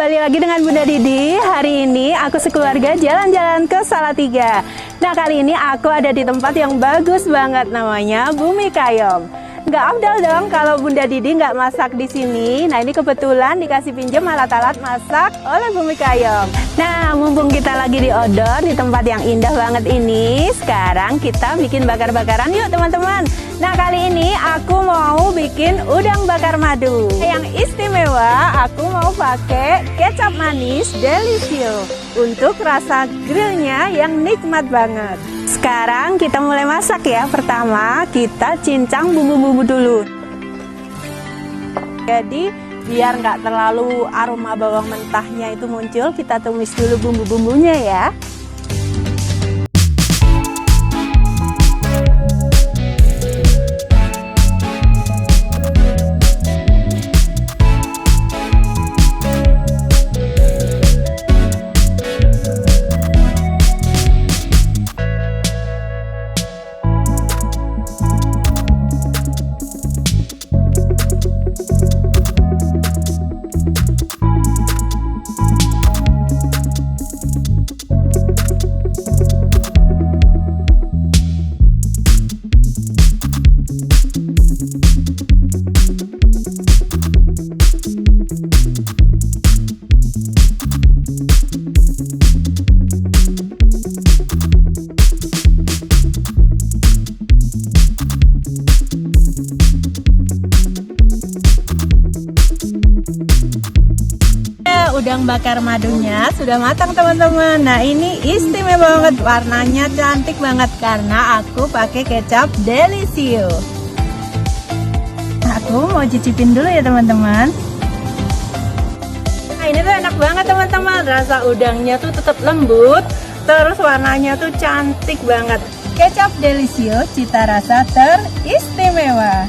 Kembali lagi dengan Bunda Didi. Hari ini aku sekeluarga jalan-jalan ke Salatiga. Nah, kali ini aku ada di tempat yang bagus banget, namanya Bumi Kayom. Nggak afdal dong kalau Bunda Didi nggak masak di sini. Nah, ini kebetulan dikasih pinjam alat-alat masak oleh Bumi Kayom. Nah, mumpung kita lagi di outdoor di tempat yang indah banget ini, sekarang kita bikin bakar-bakaran yuk teman-teman. Nah, kali ini aku mau bikin udang bakar madu. Yang istimewa, aku mau pakai kecap manis Delisio untuk rasa grillnya yang nikmat banget. Sekarang kita mulai masak ya. Pertama kita cincang bumbu-bumbu dulu. Jadi biar nggak terlalu aroma bawang mentahnya itu muncul, kita tumis dulu bumbu-bumbunya ya. Udang bakar madunya sudah matang teman-teman. Nah, ini istimewa banget, warnanya cantik banget karena aku pakai kecap Delisio. Aku mau cicipin dulu ya teman-teman. Nah, ini tuh enak banget teman-teman, rasa udangnya tuh tetap lembut, terus warnanya tuh cantik banget. Kecap Delisio, cita rasa teristimewa.